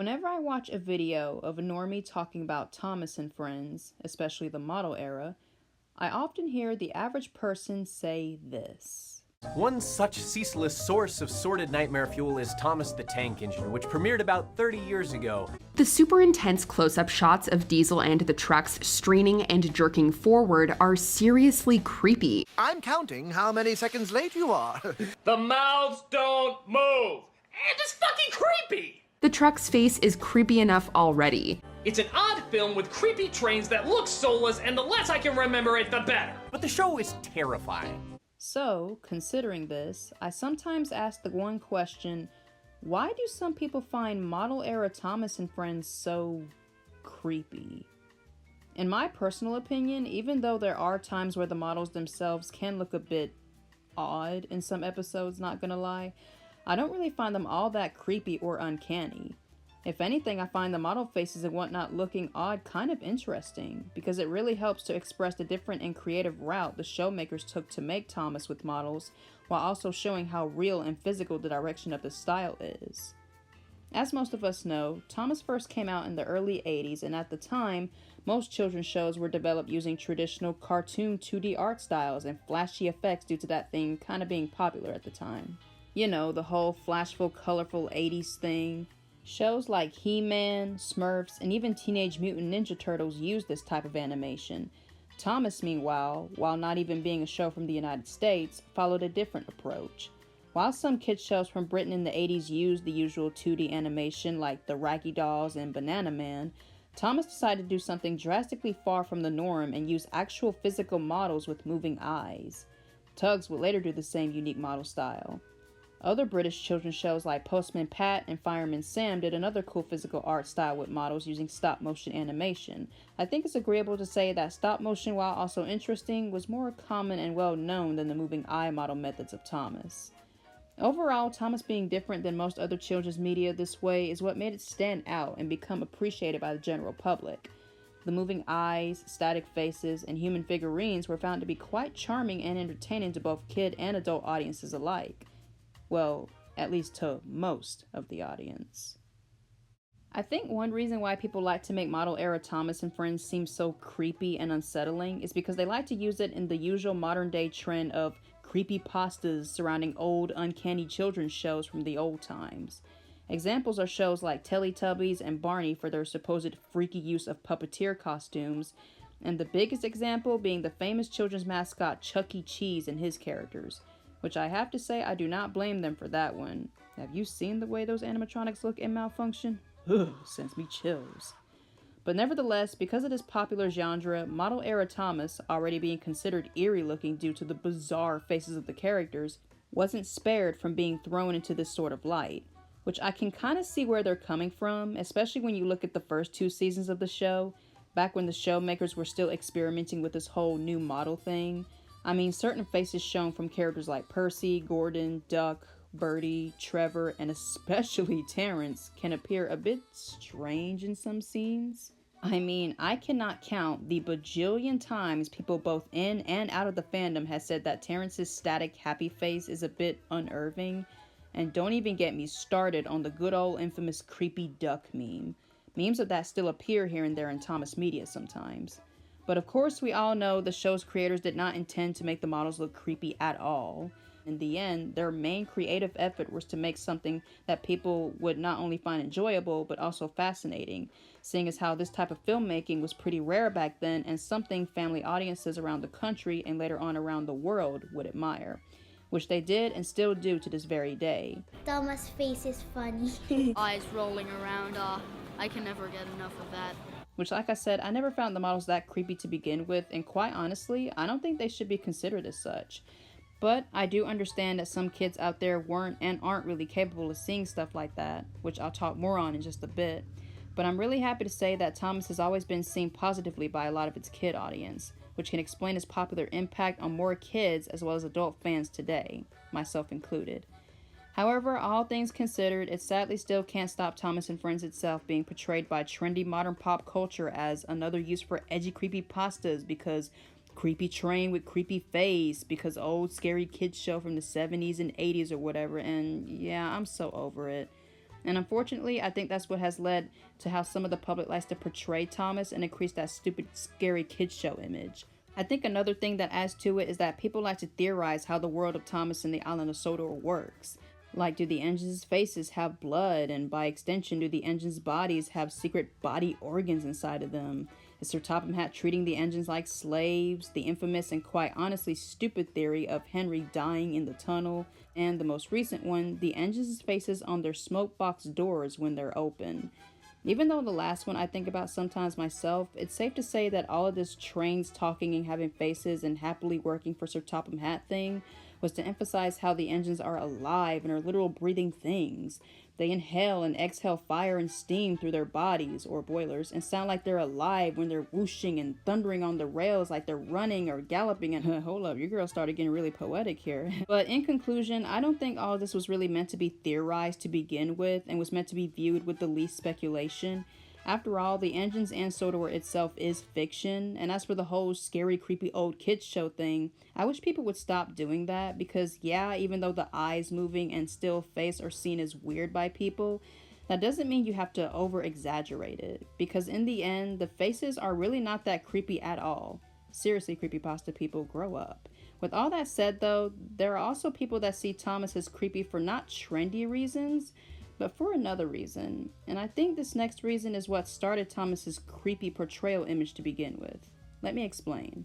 Whenever I watch a video of a normie talking about Thomas and Friends, especially the model era, I often hear the average person say this. One such ceaseless source of sordid nightmare fuel is Thomas the Tank Engine, which premiered about 30 years ago. The super intense close-up shots of Diesel and the trucks straining and jerking forward are seriously creepy. I'm counting how many seconds late you are. The mouths don't move, and it's fucking creepy! The truck's face is creepy enough already. It's an odd film with creepy trains that look soulless, and the less I can remember it, the better. But the show is terrifying. So, considering this, I sometimes ask the one question, why do some people find model era Thomas and Friends so creepy? In my personal opinion, even though there are times where the models themselves can look a bit odd in some episodes, not gonna lie, I don't really find them all that creepy or uncanny. If anything, I find the model faces and whatnot looking odd kind of interesting, because it really helps to express the different and creative route the showmakers took to make Thomas with models, while also showing how real and physical the direction of the style is. As most of us know, Thomas first came out in the early 80s, and at the time, most children's shows were developed using traditional cartoon 2D art styles and flashy effects due to that thing kind of being popular at the time. You know, the whole flashful, colorful 80s thing. Shows like He-Man, Smurfs, and even Teenage Mutant Ninja Turtles used this type of animation. Thomas, meanwhile, while not even being a show from the United States, followed a different approach. While some kids shows from Britain in the 80s used the usual 2D animation like the Raggy Dolls and Banana Man, Thomas decided to do something drastically far from the norm and use actual physical models with moving eyes. Tugs would later do the same unique model style. Other British children's shows like Postman Pat and Fireman Sam did another cool physical art style with models using stop-motion animation. I think it's agreeable to say that stop-motion, while also interesting, was more common and well-known than the moving eye model methods of Thomas. Overall, Thomas being different than most other children's media this way is what made it stand out and become appreciated by the general public. The moving eyes, static faces, and human figurines were found to be quite charming and entertaining to both kid and adult audiences alike. Well, at least to most of the audience. I think one reason why people like to make model era Thomas and Friends seem so creepy and unsettling is because they like to use it in the usual modern day trend of creepypastas surrounding old, uncanny children's shows from the old times. Examples are shows like Teletubbies and Barney for their supposed freaky use of puppeteer costumes, and the biggest example being the famous children's mascot Chuck E. Cheese and his characters. Which I have to say, I do not blame them for that one. Have you seen the way those animatronics look in Malfunction? Ugh, sends me chills. But nevertheless, because of this popular genre, model era Thomas, already being considered eerie looking due to the bizarre faces of the characters, wasn't spared from being thrown into this sort of light. Which I can kind of see where they're coming from, especially when you look at the first 2 seasons of the show, back when the show makers were still experimenting with this whole new model thing. I mean, certain faces shown from characters like Percy, Gordon, Duck, Bertie, Trevor, and especially Terrence can appear a bit strange in some scenes. I mean, I cannot count the bajillion times people both in and out of the fandom has said that Terrence's static happy face is a bit unnerving, and don't even get me started on the good old infamous creepy duck meme. Memes of that still appear here and there in Thomas media sometimes. But of course, we all know the show's creators did not intend to make the models look creepy at all. In the end, their main creative effort was to make something that people would not only find enjoyable, but also fascinating, seeing as how this type of filmmaking was pretty rare back then and something family audiences around the country and later on around the world would admire, which they did and still do to this very day. Thomas' face is funny. Eyes rolling around, I can never get enough of that. Which, like I said, I never found the models that creepy to begin with, and quite honestly, I don't think they should be considered as such. But I do understand that some kids out there weren't and aren't really capable of seeing stuff like that, which I'll talk more on in just a bit. But I'm really happy to say that Thomas has always been seen positively by a lot of its kid audience, which can explain its popular impact on more kids as well as adult fans today, myself included. However, all things considered, it sadly still can't stop Thomas and Friends itself being portrayed by trendy modern pop culture as another use for edgy creepypastas because creepy train with creepy face, because old scary kids show from the 70s and 80s or whatever, and yeah, I'm so over it. And unfortunately, I think that's what has led to how some of the public likes to portray Thomas and increase that stupid, scary kids show image. I think another thing that adds to it is that people like to theorize how the world of Thomas and the island of Sodor works. Like, do the engines' faces have blood, and by extension, do the engines' bodies have secret body organs inside of them? Is Sir Topham Hatt treating the engines like slaves? The infamous and quite honestly stupid theory of Henry dying in the tunnel, and the most recent one, the engines' faces on their smoke box doors when they're open. Even though the last one I think about sometimes myself, it's safe to say that all of this trains talking and having faces and happily working for Sir Topham Hatt thing was to emphasize how the engines are alive and are literal breathing things. They inhale and exhale fire and steam through their bodies, or boilers, and sound like they're alive when they're whooshing and thundering on the rails like they're running or galloping. And hold up, your girl started getting really poetic here. But in conclusion, I don't think all of this was really meant to be theorized to begin with and was meant to be viewed with the least speculation. After all, the engines and Sodor itself is fiction, and as for the whole scary, creepy old kids show thing, I wish people would stop doing that because, yeah, even though the eyes moving and still face are seen as weird by people, that doesn't mean you have to over-exaggerate it, because in the end, the faces are really not that creepy at all. Seriously, creepypasta people, grow up. With all that said though, there are also people that see Thomas as creepy for not trendy reasons, but for another reason, and I think this next reason is what started Thomas's creepy portrayal image to begin with. Let me explain.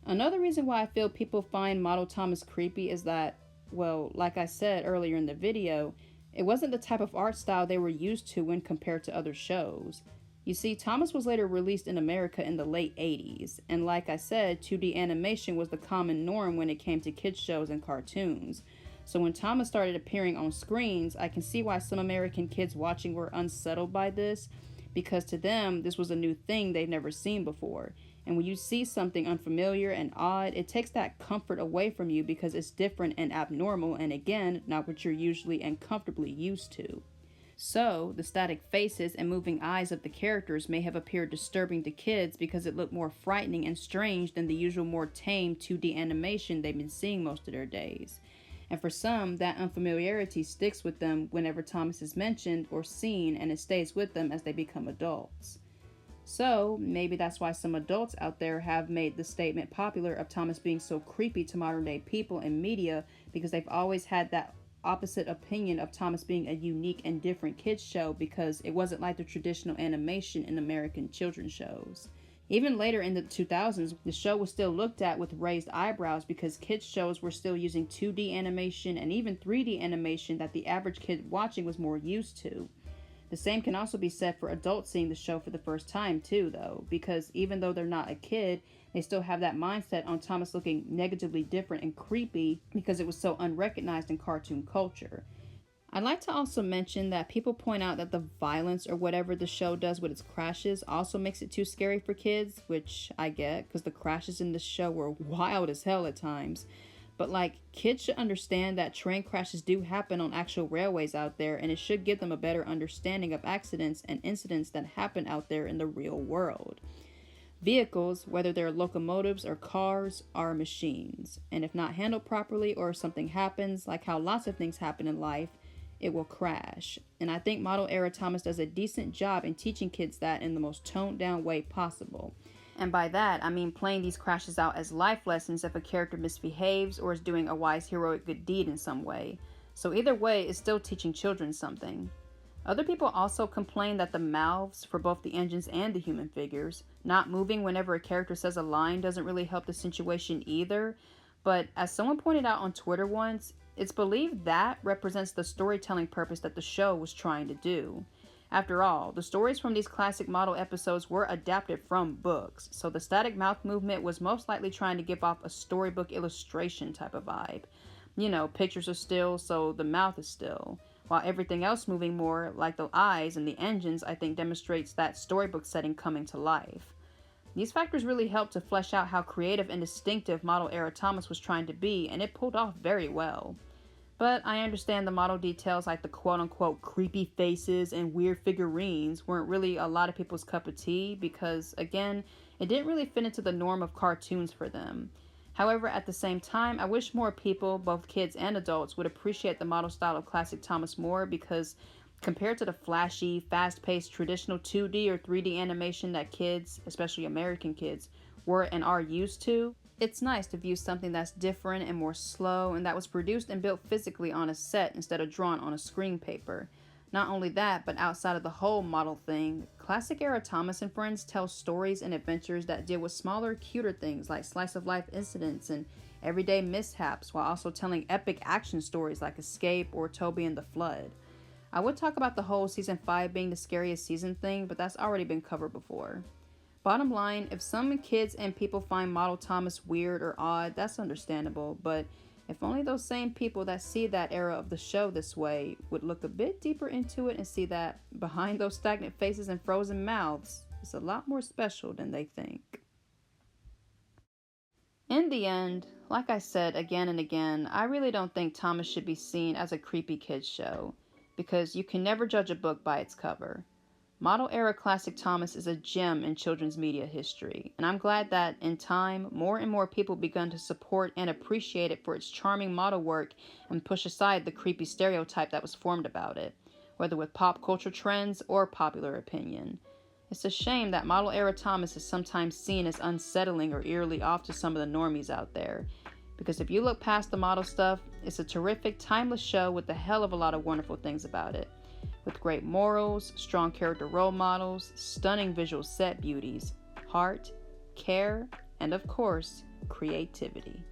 Another reason why I feel people find model Thomas creepy is that, well, like I said earlier in the video, it wasn't the type of art style they were used to when compared to other shows. You see, Thomas was later released in America in the late 80s, and like I said, 2D animation was the common norm when it came to kids shows and cartoons. So when Thomas started appearing on screens, I can see why some American kids watching were unsettled by this, because to them, this was a new thing they've never seen before. And when you see something unfamiliar and odd, it takes that comfort away from you because it's different and abnormal, and again, not what you're usually and comfortably used to. So, the static faces and moving eyes of the characters may have appeared disturbing to kids because it looked more frightening and strange than the usual more tame 2D animation they've been seeing most of their days. And for some, that unfamiliarity sticks with them whenever Thomas is mentioned or seen, and it stays with them as they become adults. So, maybe that's why some adults out there have made the statement popular of Thomas being so creepy to modern day people and media, because they've always had that opposite opinion of Thomas being a unique and different kids show because it wasn't like the traditional animation in American children's shows. Even later in the 2000s, the show was still looked at with raised eyebrows because kids shows were still using 2D animation and even 3D animation that the average kid watching was more used to. The same can also be said for adults seeing the show for the first time too, though, because even though they're not a kid, they still have that mindset on Thomas looking negatively different and creepy because it was so unrecognized in cartoon culture. I'd like to also mention that people point out that the violence or whatever the show does with its crashes also makes it too scary for kids, which I get, because the crashes in this show were wild as hell at times. But like, kids should understand that train crashes do happen on actual railways out there, and it should give them a better understanding of accidents and incidents that happen out there in the real world. Vehicles, whether they're locomotives or cars, are machines, and if not handled properly or if something happens, like how lots of things happen in life, it will crash. And I think model era Thomas does a decent job in teaching kids that in the most toned down way possible. And by that, I mean playing these crashes out as life lessons if a character misbehaves or is doing a wise heroic good deed in some way. So either way, it's still teaching children something. Other people also complain that the mouths for both the engines and the human figures not moving whenever a character says a line doesn't really help the situation either. But as someone pointed out on Twitter once, it's believed that represents the storytelling purpose that the show was trying to do. After all, the stories from these classic model episodes were adapted from books, so the static mouth movement was most likely trying to give off a storybook illustration type of vibe. You know, pictures are still, so the mouth is still, while everything else moving more, like the eyes and the engines, I think demonstrates that storybook setting coming to life. These factors really helped to flesh out how creative and distinctive model era Thomas was trying to be, and it pulled off very well. But I understand the model details like the quote-unquote creepy faces and weird figurines weren't really a lot of people's cup of tea because, again, it didn't really fit into the norm of cartoons for them. However, at the same time, I wish more people, both kids and adults, would appreciate the model style of classic Thomas more because Compared to the flashy, fast-paced traditional 2D or 3D animation that kids, especially American kids, were and are used to, it's nice to view something that's different and more slow and that was produced and built physically on a set instead of drawn on a screen paper. Not only that, but outside of the whole model thing, classic era Thomas and Friends tells stories and adventures that deal with smaller, cuter things like slice-of-life incidents and everyday mishaps, while also telling epic action stories like Escape or Toby and the Flood. I would talk about the whole season 5 being the scariest season thing, but that's already been covered before. Bottom line, if some kids and people find Model Thomas weird or odd, that's understandable, but if only those same people that see that era of the show this way would look a bit deeper into it and see that behind those stagnant faces and frozen mouths, it's a lot more special than they think. In the end, like I said again and again, I really don't think Thomas should be seen as a creepy kids show, because you can never judge a book by its cover. Model era classic Thomas is a gem in children's media history, and I'm glad that, in time, more and more people begun to support and appreciate it for its charming model work and push aside the creepy stereotype that was formed about it, whether with pop culture trends or popular opinion. It's a shame that model era Thomas is sometimes seen as unsettling or eerily off to some of the normies out there, because if you look past the model stuff, it's a terrific, timeless show with a hell of a lot of wonderful things about it. With great morals, strong character role models, stunning visual set beauties, heart, care, and of course, creativity.